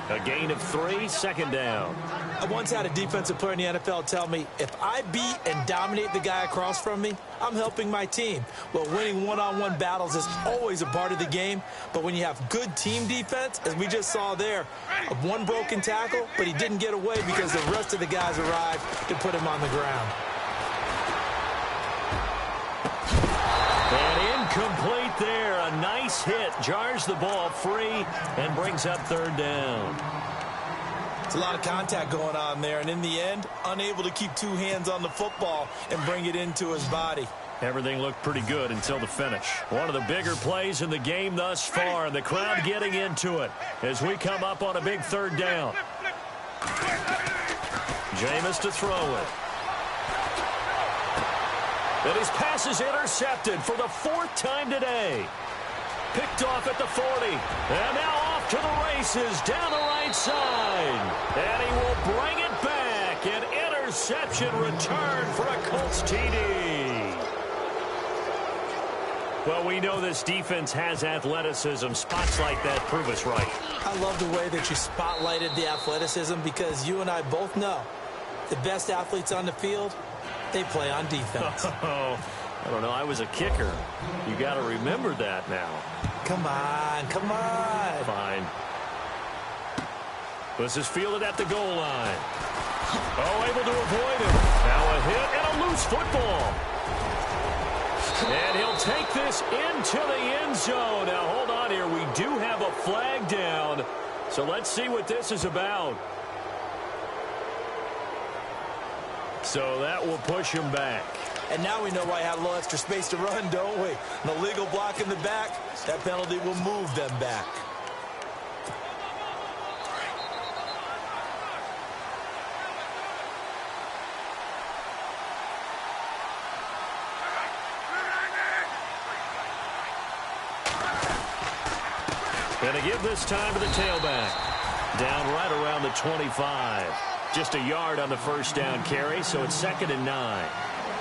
A gain of 3, 2nd down.
I once had a defensive player in the NFL tell me, if I beat and dominate the guy across from me, I'm helping my team. Well, winning one-on-one battles is always a part of the game, but when you have good team defense, as we just saw there, one broken tackle, but he didn't get away because the rest of the guys arrived to put him on the ground.
And incomplete there. A nice hit. Jars the ball free and brings up 3rd down.
It's a lot of contact going on there, and in the end, unable to keep 2 hands on the football and bring it into his body.
Everything looked pretty good until the finish. One of the bigger plays in the game thus far, and the crowd getting into it as we come up on a big 3rd down. Jameis to throw it. And his pass is intercepted for the 4th time today. Picked off at the 40. And now off to the races down the right side. And he will bring it back. An interception return for a Colts TD. Well, we know this defense has athleticism. Spots like that prove us right.
I love the way that you spotlighted the athleticism because you and I both know the best athletes on the field, they play on defense.
Oh, I don't know. I was a kicker. You got to remember that now.
Come on, come on.
Fine. This is fielded at the goal line. Oh, able to avoid it. Now a hit and a loose football. And he'll take this into the end zone. Now, hold on here. We do have a flag down. So let's see what this is about. So that will push him back.
And now we know why I had a little extra space to run, don't we? An illegal block in the back, that penalty will move them back.
Going to give this time to the tailback. Down right around the 25. Just a yard on the first down carry, so it's 2nd and 9.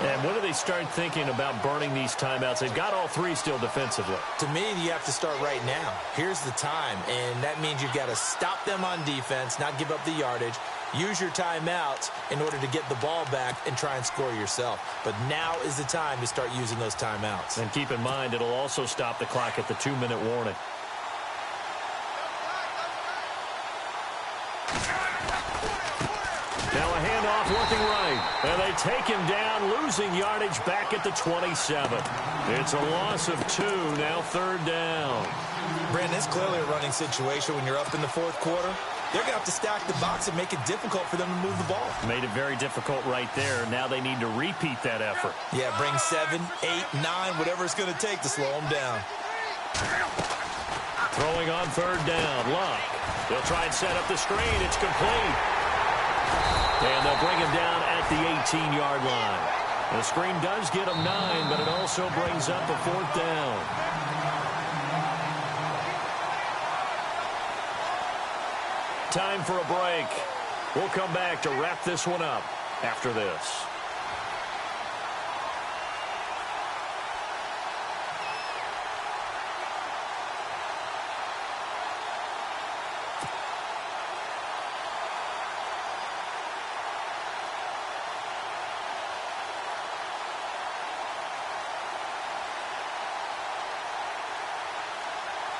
And when do they start thinking about burning these timeouts? They've got all three still defensively.
To me, you have to start right now. Here's the time, and that means you've got to stop them on defense, not give up the yardage, use your timeouts in order to get the ball back and try and score yourself. But now is the time to start using those timeouts.
And keep in mind, it'll also stop the clock at the 2-minute warning. Now a handoff working right. And they take him down, losing yardage back at the 27. It's a loss of 2, now 3rd down.
Brandon, it's clearly a running situation when you're up in the 4th quarter. They're going to have to stack the box and make it difficult for them to move the ball.
Made it very difficult right there. Now they need to repeat that effort.
Yeah, bring 7, 8, 9, whatever it's going to take to slow them down.
Throwing on 3rd down. Luck. They'll try and set up the screen. It's complete. And they'll bring him down at the 18-yard line. The screen does get him 9, but it also brings up a 4th down. Time for a break. We'll come back to wrap this one up after this.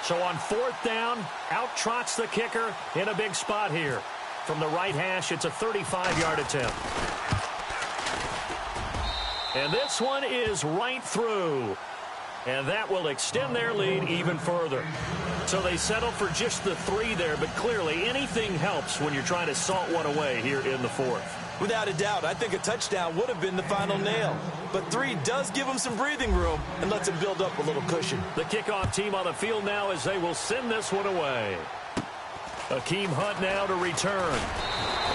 So on 4th down, out trots the kicker in a big spot here. From the right hash, it's a 35-yard attempt. And this one is right through. And that will extend their lead even further. So they settle for just the 3 there, but clearly anything helps when you're trying to salt one away here in the 4th.
Without a doubt, I think a touchdown would have been the final nail. But 3 does give them some breathing room and lets them build up a little cushion.
The kickoff team on the field now as they will send this one away. Akeem Hunt now to return.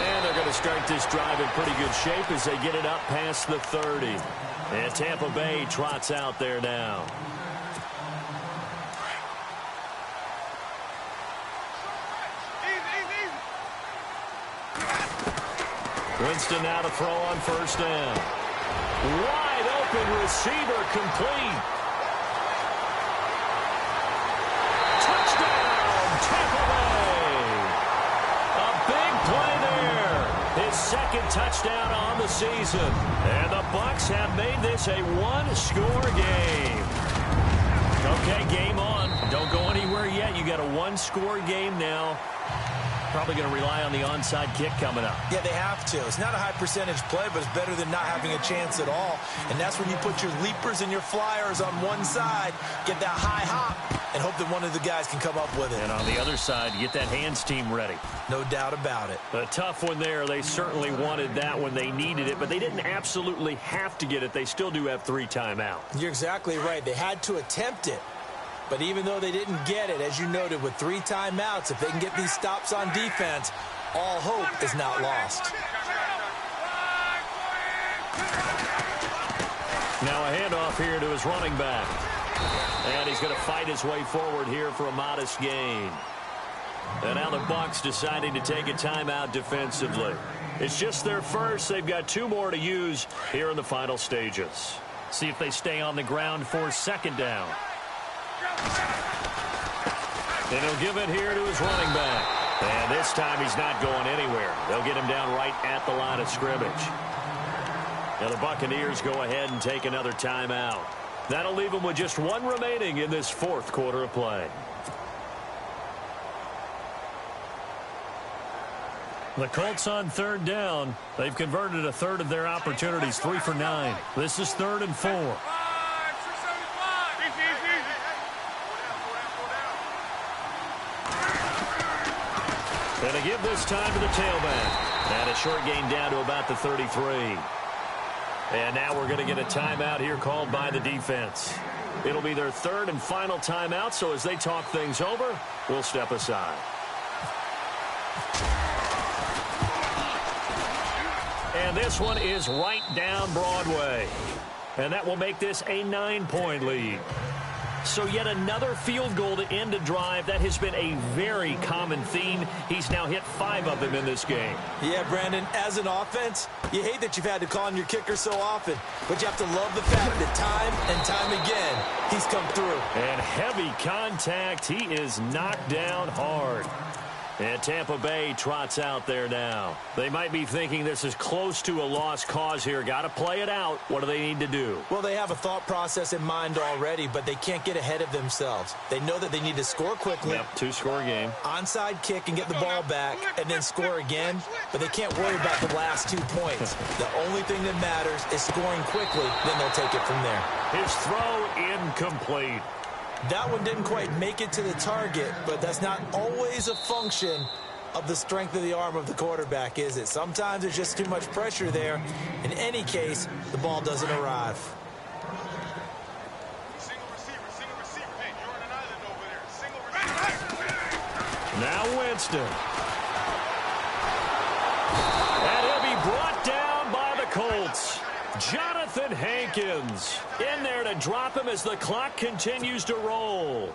And they're going to start this drive in pretty good shape as they get it up past the 30. And Tampa Bay trots out there now. Winston now to throw on 1st down. Wide open receiver complete. Touchdown, Tampa Bay. A big play there. His 2nd touchdown on the season. And the Bucs have made this a 1-score game. Okay, game on. Don't go anywhere yet. You got a 1-score game now. Probably going to rely on the onside kick coming up.
Yeah, they have to. It's not a high percentage play, but it's better than not having a chance at all. And that's when you put your leapers and your flyers on one side, get that high hop, and hope that one of the guys can come up with it.
And on the other side, get that hands team ready.
No doubt about it.
A tough one there. They certainly wanted that when they needed it, but they didn't absolutely have to get it. They still do have 3 timeouts.
You're exactly right. They had to attempt it. But even though they didn't get it, as you noted, with 3 timeouts, if they can get these stops on defense, all hope is not lost.
Now a handoff here to his running back. And he's going to fight his way forward here for a modest gain. And now the Bucs deciding to take a timeout defensively. It's just their first. They've got 2 more to use here in the final stages. See if they stay on the ground for second down. And he'll give it here to his running back. And this time he's not going anywhere. They'll get him down right at the line of scrimmage. Now the Buccaneers go ahead and take another timeout. That'll leave them with just one remaining in this fourth quarter of play. The Colts on third down. They've converted a third of their opportunities, 3 for 9. This is 3rd and 4. And they give this time to the tailback. And a short gain down to about the 33. And now we're going to get a timeout here called by the defense. It'll be their third and final timeout, so as they talk things over, we'll step aside. And this one is right down Broadway. And that will make this a 9-point lead. So yet another field goal to end a drive. That has been a very common theme. He's now hit 5 of them in this game.
Yeah, Brandon, as an offense, you hate that you've had to call on your kicker so often. But you have to love the fact that time and time again, he's come through.
And heavy contact. He is knocked down hard. And Tampa Bay trots out there now. They might be thinking this is close to a lost cause here. Got to play it out. What do they need to do?
Well, they have a thought process in mind already, but they can't get ahead of themselves. They know that they need to score quickly.
Yep, 2-score game.
Onside kick and get the ball back, and then score again. But they can't worry about the last 2 points. The only thing that matters is scoring quickly, then they'll take it from there.
His throw incomplete.
That one didn't quite make it to the target, but that's not always a function of the strength of the arm of the quarterback, is it? Sometimes there's just too much pressure there. In any case, the ball doesn't arrive.
Single receiver. Hey, you're on an island over there. Single receiver.
Now Winston. And he'll be brought down by the Colts. Jonathan Hankins in there to drop him as the clock continues to roll.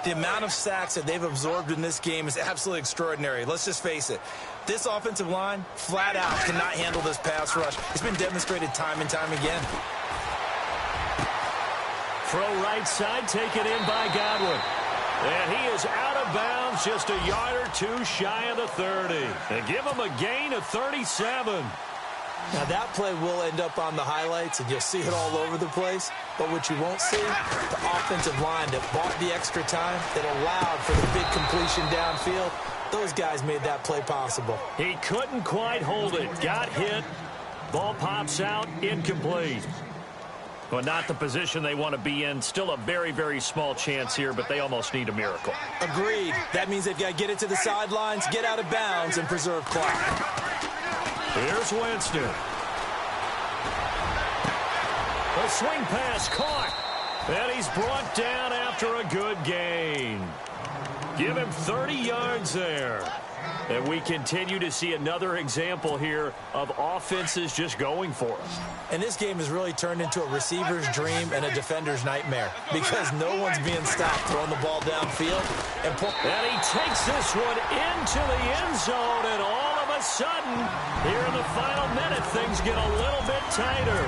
The amount of sacks that they've absorbed in this game is absolutely extraordinary. Let's just face it. This offensive line, flat out, cannot handle this pass rush. It's been demonstrated time and time again.
Throw right side, taken in by Godwin. And he is out of bounds, just a yard or two shy of the 30. They give him a gain of 37.
Now, that play will end up on the highlights, and you'll see it all over the place. But what you won't see, the offensive line that bought the extra time, that allowed for the big completion downfield, those guys made that play possible.
He couldn't quite hold it. Got hit. Ball pops out, incomplete. But not the position they want to be in. Still a very, very small chance here, but they almost need a miracle.
Agreed. That means they've got to get it to the sidelines, get out of bounds, and preserve clock.
Here's Winston. A swing pass caught. And he's brought down after a good gain. Give him 30 yards there. And we continue to see another example here of offenses just going for it.
And this game has really turned into a receiver's dream and a defender's nightmare because no one's being stopped throwing the ball downfield. And
he takes this one into the end zone, and all of a sudden, here in the final minute, things get a little bit tighter.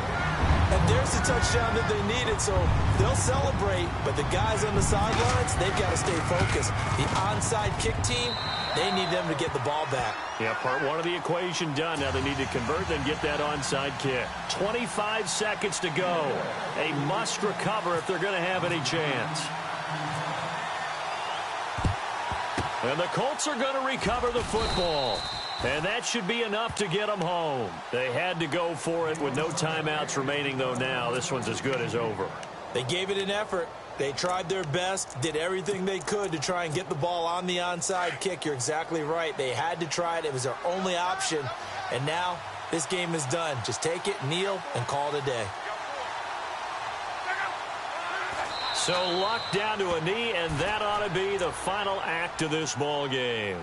And there's the touchdown that they needed, so they'll celebrate. But the guys on the sidelines, they've got to stay focused. The onside kick team, they need them to get the ball back.
Yeah, part one of the equation done. Now they need to convert and get that onside kick. 25 seconds to go. A must recover if they're going to have any chance. And the Colts are going to recover the football. And that should be enough to get them home. They had to go for it with no timeouts remaining, though, now. This one's as good as over.
They gave it an effort. They tried their best, did everything they could to try and get the ball on the onside kick. You're exactly right. They had to try it. It was their only option. And now this game is done. Just take it, kneel, and call it a day.
So Luck down to a knee, and that ought to be the final act of this ball game.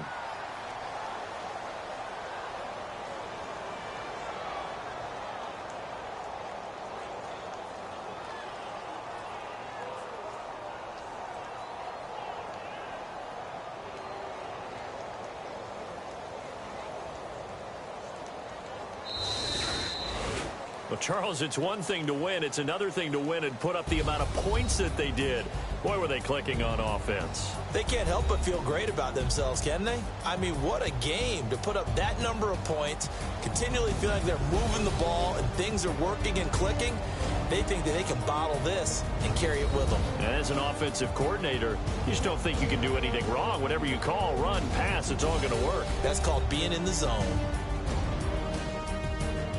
The Charles, it's one thing to win. It's another thing to win and put up the amount of points that they did. Boy, were they clicking on offense.
They can't help but feel great about themselves, can they? I mean, what a game to put up that number of points, continually feeling like they're moving the ball and things are working and clicking. They think that they can bottle this and carry it with them.
As an offensive coordinator, you just don't think you can do anything wrong. Whatever you call, run, pass, it's all going to work.
That's called being in the zone.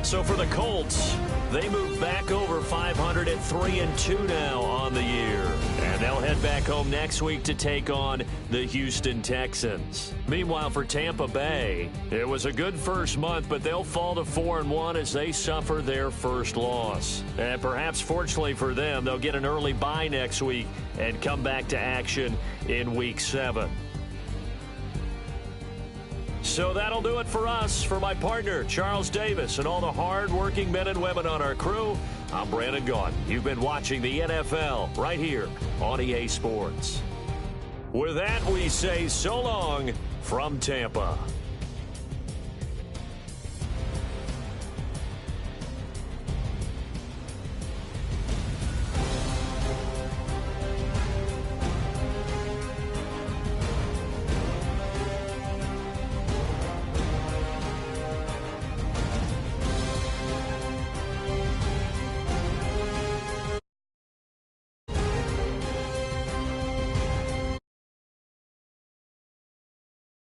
So for the Colts, they move back over 500 at 3-2 now on the year. And they'll head back home next week to take on the Houston Texans. Meanwhile, for Tampa Bay, it was a good first month, but they'll fall to 4-1 as they suffer their first loss. And perhaps fortunately for them, they'll get an early bye next week and come back to action in Week 7. So that'll do it for us. For my partner, Charles Davis, and all the hard-working men and women on our crew, I'm Brandon Gaudin. You've been watching the NFL right here on EA Sports. With that, we say so long from Tampa.